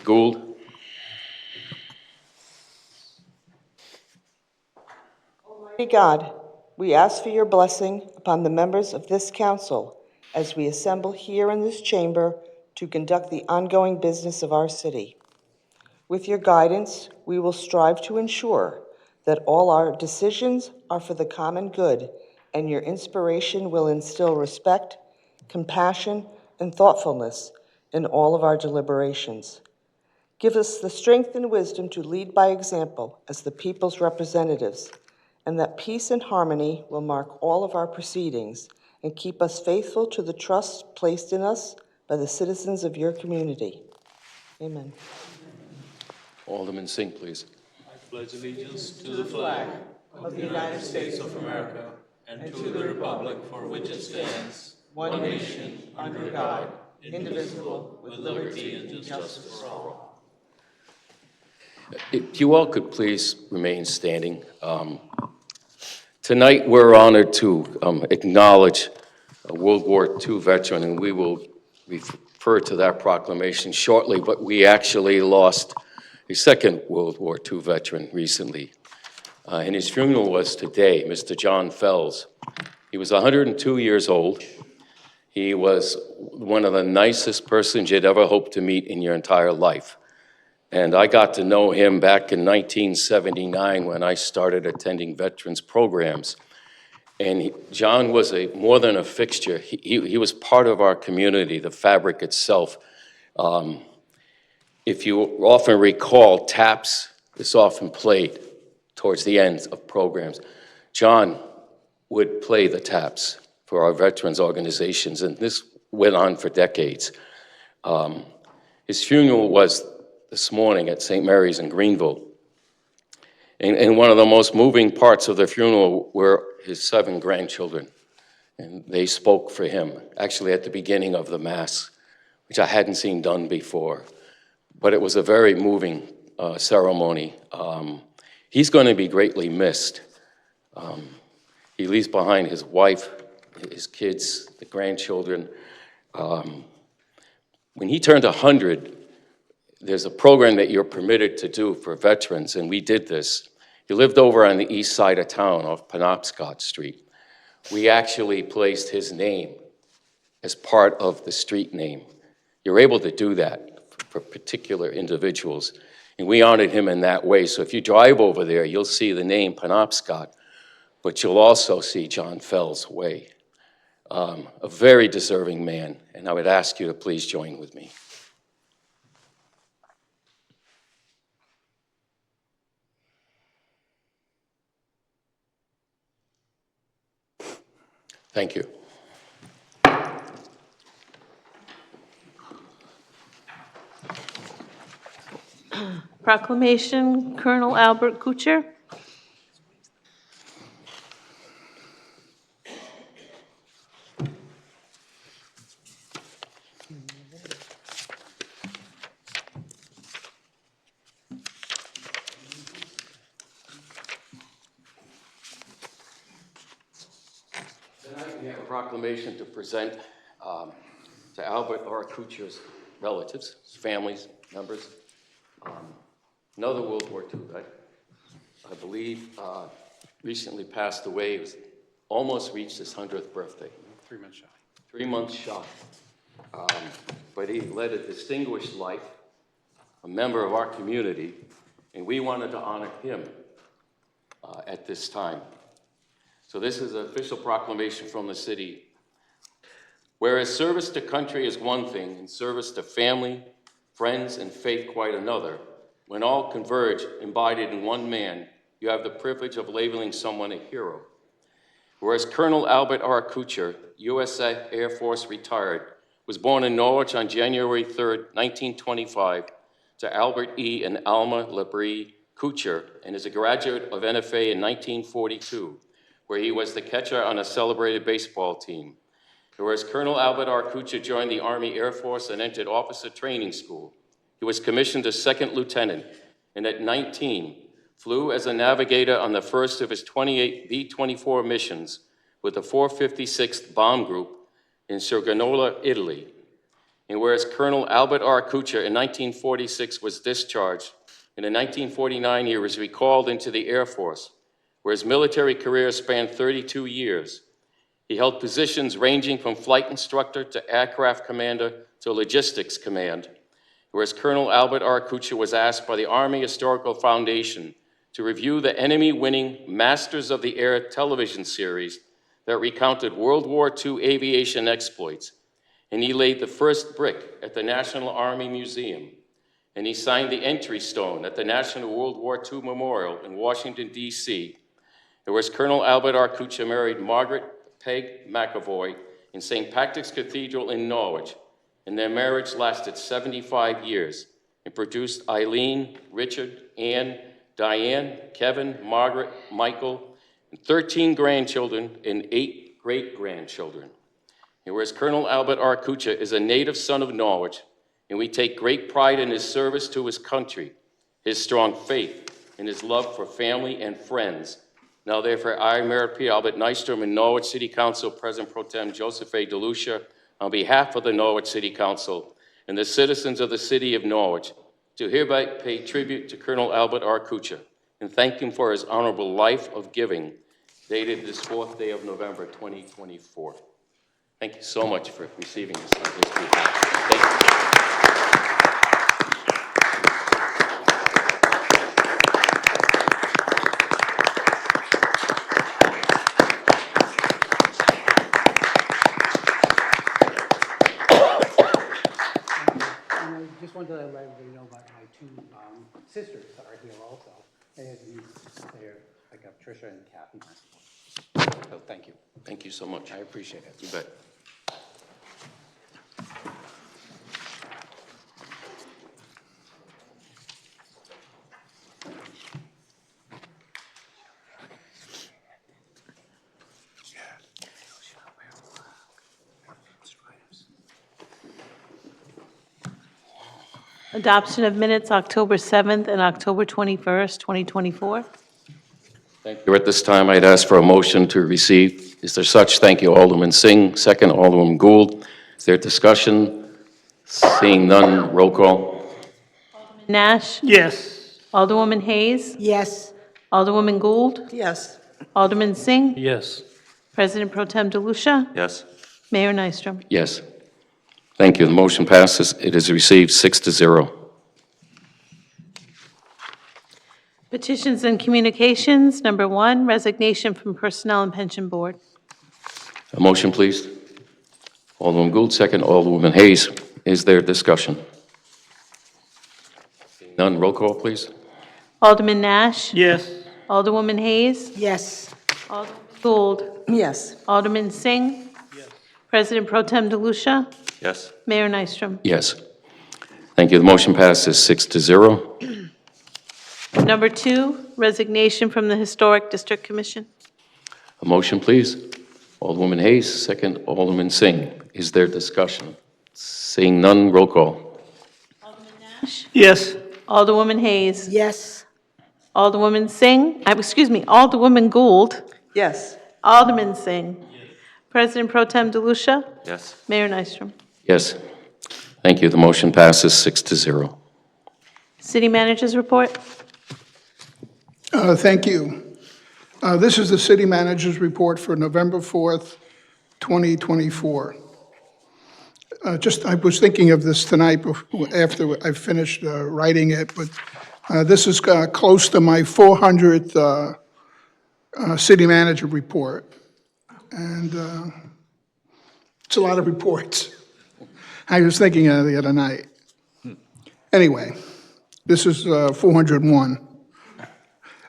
Gould. Almighty God, we ask for your blessing upon the members of this council as we assemble here in this chamber to conduct the ongoing business of our city. With your guidance, we will strive to ensure that all our decisions are for the common good, and your inspiration will instill respect, compassion, and thoughtfulness in all of our deliberations. Give us the strength and wisdom to lead by example as the people's representatives, and that peace and harmony will mark all of our proceedings and keep us faithful to the trust placed in us by the citizens of your community. Amen. Alderman Singh, please. I pledge allegiance to the flag of the United States of America and to the republic for which it stands, one nation, under God, indivisible, with liberty and justice for all. If you all could please remain standing. Tonight, we're honored to acknowledge a World War II veteran, and we will refer to that proclamation shortly, but we actually lost a second World War II veteran recently, and his funeral was today, Mr. John Fells. He was 102 years old. He was one of the nicest persons you'd ever hope to meet in your entire life. And I got to know him back in 1979 when I started attending veterans programs. And John was more than a fixture. He was part of our community, the fabric itself. If you often recall, taps is often played towards the end of programs. John would play the taps for our veterans organizations, and this went on for decades. His funeral was this morning at St. Mary's in Greenville. And one of the most moving parts of the funeral were his 7 grandchildren. And they spoke for him, actually at the beginning of the Mass, which I hadn't seen done before. But it was a very moving ceremony. He's going to be greatly missed. He leaves behind his wife, his kids, the grandchildren. When he turned 100, there's a program that you're permitted to do for veterans, and we did this. He lived over on the east side of town off Penobscot Street. We actually placed his name as part of the street name. You're able to do that for particular individuals, and we honored him in that way. So if you drive over there, you'll see the name Penobscot, but you'll also see John Fells Way. A very deserving man, and I would ask you to please join with me. Thank you. Proclamation, Colonel Albert Kuchar. Tonight we have a proclamation to present to Albert R. Kuchar's relatives, his families, members. Another World War II vet, I believe, recently passed away. He was almost reached his 100th birthday. 3 months shy. 3 months shy. But he led a distinguished life, a member of our community, and we wanted to honor him at this time. So this is an official proclamation from the city. Whereas service to country is one thing, and service to family, friends, and faith quite another, when all converge embodied in one man, you have the privilege of labeling someone a hero. Whereas Colonel Albert R. Kuchar, U.S. Air Force retired, was born in Norwich on January 3rd, 1925, to Albert E. and Alma Labrie Kuchar, and is a graduate of NFA in 1942, where he was the catcher on a celebrated baseball team. Whereas Colonel Albert R. Kuchar joined the Army Air Force and entered officer training school. He was commissioned as second lieutenant, and at 19, flew as a navigator on the first of his 28 B-24 missions with the 456th Bomb Group in Cerignola, Italy. And whereas Colonel Albert R. Kuchar in 1946 was discharged, and in 1949 he was recalled into the Air Force, where his military career spanned 32 years. He held positions ranging from flight instructor to aircraft commander to logistics command, whereas Colonel Albert R. Kuchar was asked by the Army Historical Foundation to review the enemy-winning Masters of the Air television series that recounted World War II aviation exploits. And he laid the first brick at the National Army Museum. And he signed the entry stone at the National World War II Memorial in Washington, D.C. Whereas Colonel Albert R. Kuchar married Margaret Peg McAvoy in St. Patrick's Cathedral in Norwich, and their marriage lasted 75 years and produced Eileen, Richard, Anne, Diane, Kevin, Margaret, Michael, and 13 grandchildren and 8 great-grandchildren. And whereas Colonel Albert R. Kuchar is a native son of Norwich, and we take great pride in his service to his country, his strong faith, and his love for family and friends. Now therefore, I, Mayor P. Albert Nystrom, and Norwich City Council President Pro Tem Joseph A. DeLucia, on behalf of the Norwich City Council and the citizens of the city of Norwich, to hereby pay tribute to Colonel Albert R. Kuchar and thank him for his honorable life of giving, dated this 4th day of November, 2024. Thank you so much for receiving this on his behalf. Thank you. Just wanted to let everybody know about my two sisters that are here also. They're like Tricia and Kathy. So thank you. Thank you so much. I appreciate it. You bet. Adoption of minutes, October 7th and October 21st, 2024. Thank you. At this time, I'd ask for a motion to receive. Is there such? Thank you, Alderman Singh. Second, Alderman Gould. Is there discussion? Seeing none, roll call. Nash? Yes. Alderwoman Hayes? Yes. Alderwoman Gould? Yes. Alderman Singh? Yes. President Pro Tem DeLucia? Yes. Mayor Nystrom? Yes. Thank you. The motion passes. It is received 6-0. Petitions and communications, number 1, resignation from Personnel and Pension Board. A motion, please. Alderman Gould, second. Alderwoman Hayes. Is there discussion? Seeing none, roll call, please. Alderman Nash? Yes. Alderwoman Hayes? Yes. Alderman Gould? Yes. Alderman Singh? Yes. President Pro Tem DeLucia? Yes. Mayor Nystrom? Yes. Thank you. The motion passes 6-0. Number 2, resignation from the Historic District Commission. A motion, please. Alderwoman Hayes, second. Alderman Singh. Is there discussion? Seeing none, roll call. Nash? Yes. Alderwoman Hayes? Yes. Alderwoman Singh? Alderwoman Gould? Yes. Alderman Singh? Yes. President Pro Tem DeLucia? Yes. Mayor Nystrom? Yes. Thank you. The motion passes 6-0. City Manager's report. Thank you. This is the city manager's report for November 4th, 2024. I was thinking of this tonight after I finished writing it, but this is close to my 400th city manager report. And it's a lot of reports. I was thinking of it the other night. Anyway, this is 401.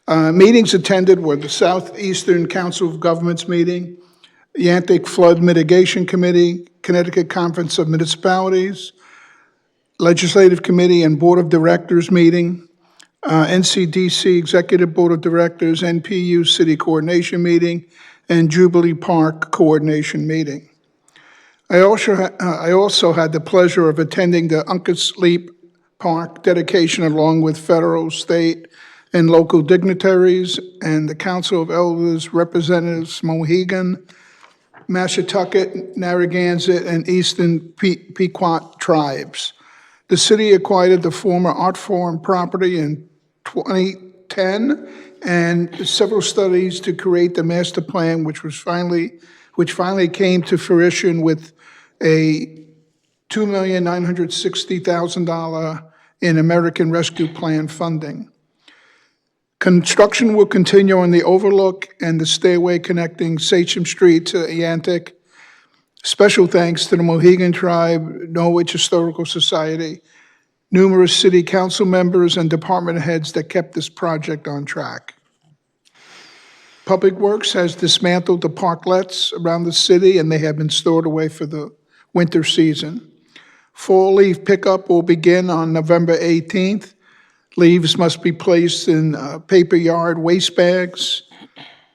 Meetings attended were the Southeastern Council of Governments meeting, Yantic Flood Mitigation Committee, Connecticut Conference of Municipalities, Legislative Committee and Board of Directors meeting, NCDC Executive Board of Directors, NPU City Coordination meeting, and Jubilee Park Coordination meeting. I also had the pleasure of attending the Uncas Leap Park dedication along with federal, state, and local dignitaries and the Council of Elders representatives Mohegan, Mashantucket, Narragansett, and Eastern Pequot tribes. The city acquired the former Art Forum property in 2010, and several studies to create the master plan, which finally came to fruition with a $2,960,000 in American Rescue Plan funding. Construction will continue on the Overlook and the stairway connecting Sachem Street to Yantic. Special thanks to the Mohegan Tribe, Norwich Historical Society, numerous city council members and department heads that kept this project on track. Public Works has dismantled the parklets around the city, and they have been stored away for the winter season. Fall leaf pickup will begin on November 18th. Leaves must be placed in paper yard waste bags.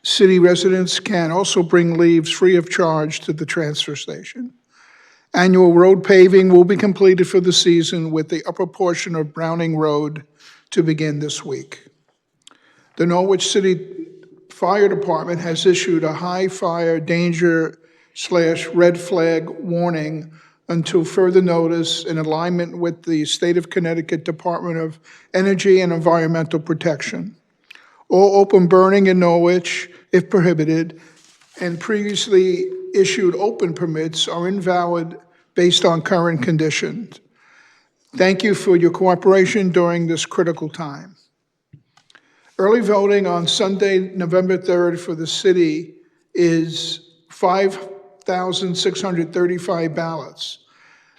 City residents can also bring leaves free of charge to the transfer station. Annual road paving will be completed for the season, with the upper portion of Browning Road to begin this week. The Norwich City Fire Department has issued a high fire danger/red flag warning until further notice, in alignment with the State of Connecticut Department of Energy and Environmental Protection. All open burning in Norwich, if prohibited, and previously issued open permits are invalid based on current conditions. Thank you for your cooperation during this critical time. Early voting on Sunday, November 3rd for the city is 5,635 ballots.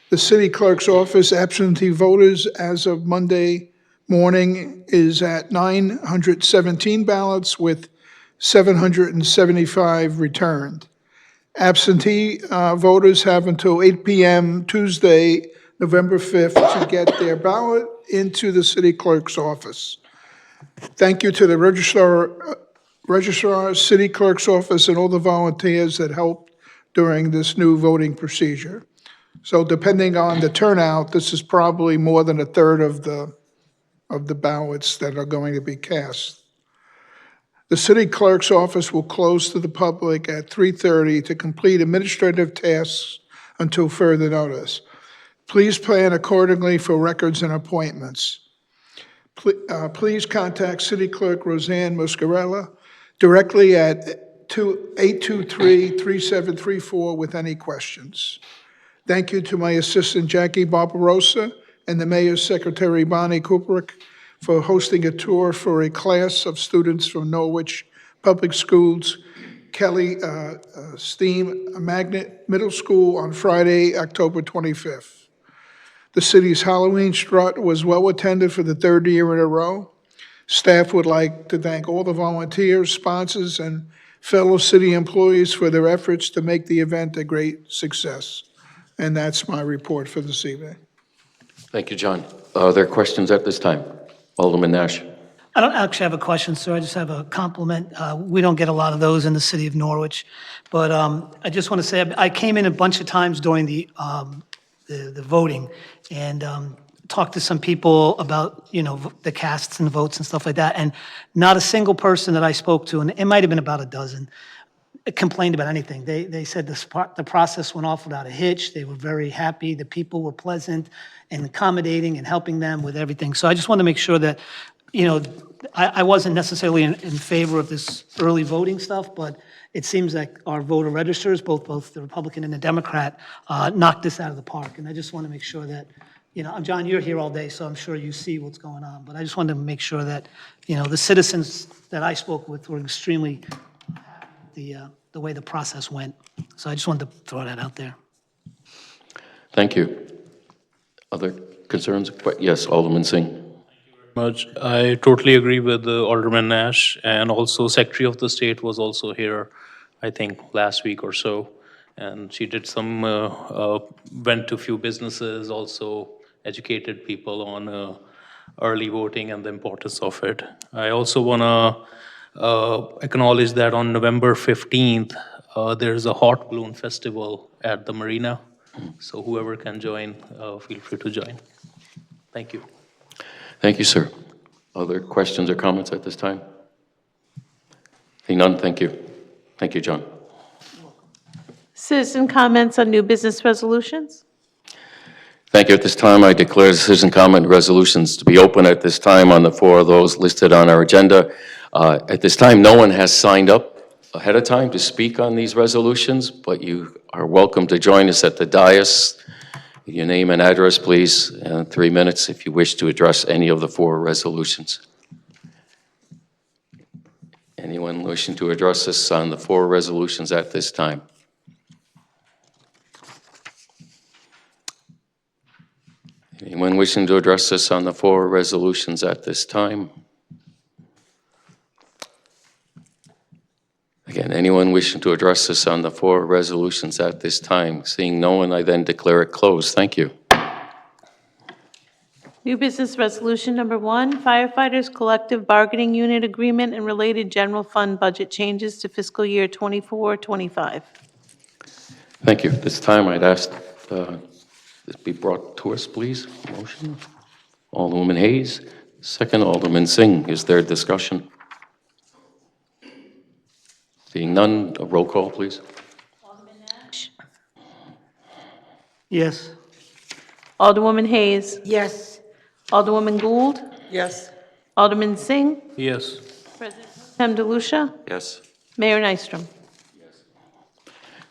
The city clerk's office absentee voters as of Monday morning is at 917 ballots, with 775 returned. Absentee voters have until 8 p.m. Tuesday, November 5th, to get their ballot into the city clerk's office. Thank you to the registrar, city clerk's office, and all the volunteers that helped during this new voting procedure. So depending on the turnout, this is probably more than a third of the ballots that are going to be cast. The city clerk's office will close to the public at 3:30 to complete administrative tasks until further notice. Please plan accordingly for records and appointments. Please contact City Clerk Roseanne Muscarella directly at 823-3734 with any questions. Thank you to my assistant Jackie Barbarossa and the Mayor's Secretary Bonnie Kubrick for hosting a tour for a class of students from Norwich Public Schools, Kelly Steam Magnet Middle School on Friday, October 25th. The city's Halloween strut was well attended for the third year in a row. Staff would like to thank all the volunteers, sponsors, and fellow city employees for their efforts to make the event a great success. And that's my report for this evening. Thank you, John. Are there questions at this time? Alderman Nash. I don't actually have a question, sir. I just have a compliment. We don't get a lot of those in the city of Norwich. But I just want to say, I came in a bunch of times during the voting and talked to some people about, the casts and the votes and stuff like that. And not a single person that I spoke to, and it might have been about a dozen, complained about anything. They said the process went off without a hitch. They were very happy. The people were pleasant and accommodating and helping them with everything. So I just want to make sure that, I wasn't necessarily in favor of this early voting stuff, but it seems like our voter registers, both the Republican and the Democrat, knocked this out of the park. And I just want to make sure that, John, you're here all day, so I'm sure you see what's going on. But I just wanted to make sure that, the citizens that I spoke with were extremely happy with the way the process went. So I just wanted to throw that out there. Thank you. Other concerns? Yes, Alderman Singh. Much. I totally agree with Alderman Nash, and also Secretary of the State was also here, I think, last week or so, and she did some, went to a few businesses, also educated people on early voting and the importance of it. I also want to acknowledge that on November 15th, there's a hot balloon festival at the marina, so whoever can join, feel free to join. Thank you. Thank you, sir. Other questions or comments at this time? Seeing none, thank you. Thank you, John. Citizen comments on new business resolutions? Thank you. At this time, I declare the citizen comment resolutions to be open at this time on the four of those listed on our agenda. At this time, no one has signed up ahead of time to speak on these resolutions, but you are welcome to join us at the dais. Your name and address, please, and 3 minutes if you wish to address any of the four resolutions. Anyone wishing to address us on the four resolutions at this time? Anyone wishing to address us on the four resolutions at this time? Again, anyone wishing to address us on the four resolutions at this time? Seeing no one, I then declare it closed. Thank you. New business resolution number 1, firefighters collective bargaining unit agreement and related general fund budget changes to fiscal year 24-25. Thank you. At this time, I'd ask this be brought to us, please. Motion. Alderwoman Hayes. Second, Alderman Singh. Is there discussion? Seeing none, a roll call, please. Yes. Alderwoman Hayes. Yes. Alderwoman Gould. Yes. Alderman Singh. Yes. President Pro Tem DeLucia. Yes. Mayor Nystrom.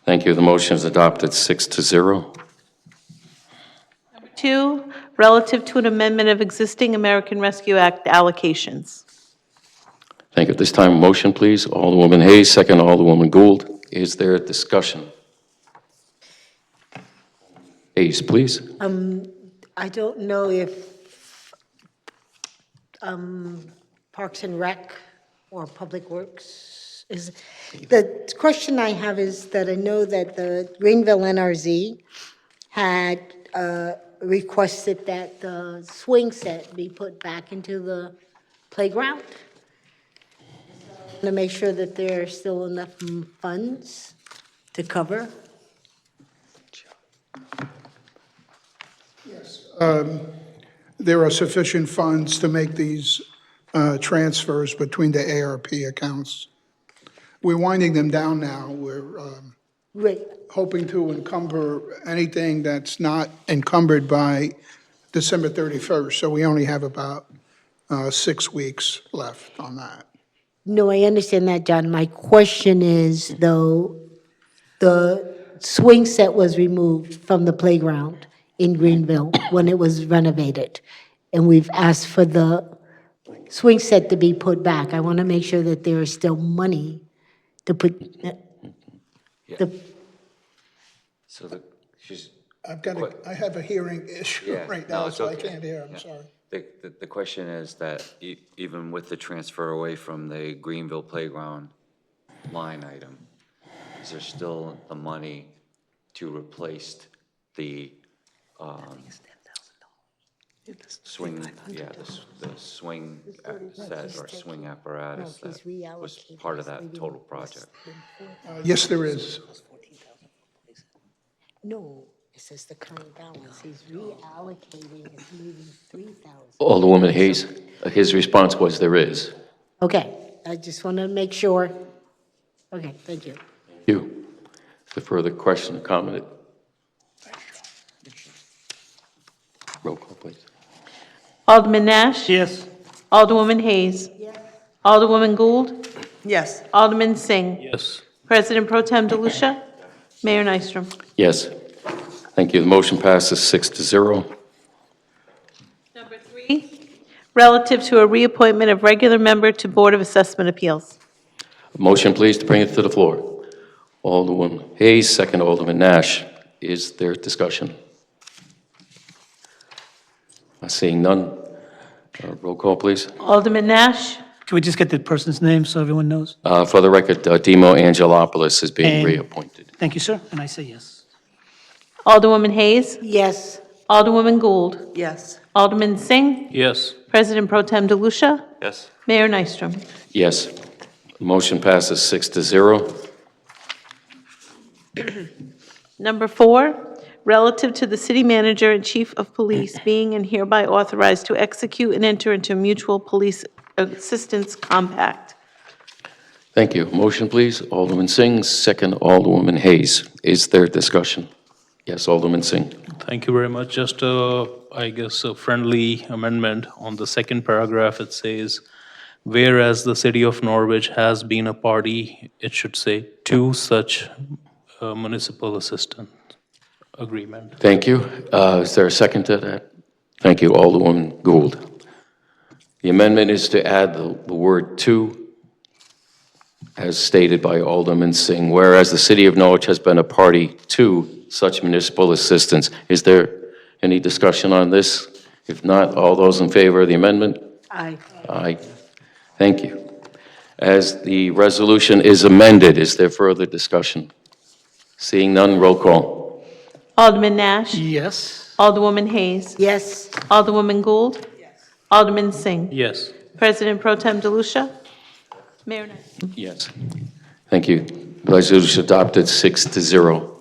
Thank you. The motion is adopted 6-0. 2, relative to an amendment of existing American Rescue Act allocations. Thank you. At this time, motion, please. Alderwoman Hayes, second, Alderwoman Gould. Is there discussion? Hayes, please. I don't know if Parks and Rec or Public Works is, the question I have is that I know that the Greenville NRZ had requested that the swing set be put back into the playground to make sure that there are still enough funds to cover. There are sufficient funds to make these transfers between the ARP accounts. We're winding them down now. We're Right. hoping to encumber anything that's not encumbered by December 31st, so we only have about 6 weeks left on that. No, I understand that, John. My question is, though, the swing set was removed from the playground in Greenville when it was renovated, and we've asked for the swing set to be put back. I want to make sure that there is still money to put, I have a hearing issue Yeah, right no, now, it's so I okay. can't hear, I'm Yeah. sorry. The question is that even with the transfer away from the Greenville Playground line item, is there still the money to replace the swing, the swing set or swing apparatus that was part of that total project? Yes, there is. no, it says the current balance. He's reallocating and moving 3,000. Alderwoman Hayes, his response was there is. Okay, I just want to make sure. Okay, thank you. Thank you. Is there further question or comment? Roll call, please. Alderman Nash. Yes. Alderwoman Hayes. Alderwoman Gould. Yes. Alderman Singh. Yes. President Pro Tem DeLucia. Mayor Nystrom. Yes. Thank you. The motion passes 6-0. Number 3, relative to a reappointment of regular member to Board of Assessment Appeals. Motion, please, to bring it to the floor. Alderwoman Hayes, second, Alderman Nash. Is there discussion? Seeing none. Roll call, please. Alderman Nash. Can we just get the person's name so everyone knows? For the record, Demo Angelopoulos is being And- reappointed. Thank you, sir, and I say yes. Alderwoman Hayes. Yes, Alderwoman Gould. Yes. Alderman Singh. Yes. President Pro Tem DeLucia. Yes. Mayor Nystrom. Yes. The motion passes 6-0. Number 4, relative to the city manager and chief of police being and hereby authorized to execute and enter into a mutual police assistance compact. Thank you. Motion, please. Alderman Singh, second Alderwoman Hayes. Is there discussion? Yes, Alderman Singh. Thank you very much. Just, I guess, a friendly amendment on the second paragraph. It says, whereas the city of Norwich has been a party, it should say, to such municipal assistance agreement. Thank you. Is there a second to that? Thank you, Alderwoman Gould. The amendment is to add the word "to," as stated by Alderman Singh, whereas the city of Norwich has been a party to such municipal assistance. Is there any discussion on this? If not, all those in favor of the amendment? Aye. Aye. Thank you. As the resolution is amended, is there further discussion? Seeing none, roll call. Alderman Nash? Yes. Alderwoman Hayes? Yes. Alderwoman Gould? Alderman Singh? Yes. President Pro Tem DeLucia? Mayor Knight? Yes. Thank you. Resolution adopted 6-0.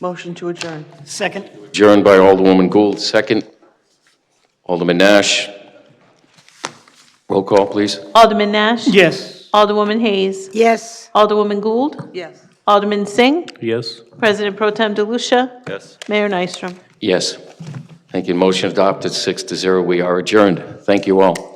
Motion to adjourn. Second. Adjourned by Alderwoman Gould, second. Alderman Nash. Roll call, please. Alderman Nash? Yes. Alderwoman Hayes? Yes. Alderwoman Gould? Yes. Alderman Singh? Yes. President Pro Tem DeLucia? Yes. Mayor Nystrom? Yes. Thank you. Motion adopted 6-0. We are adjourned. Thank you all.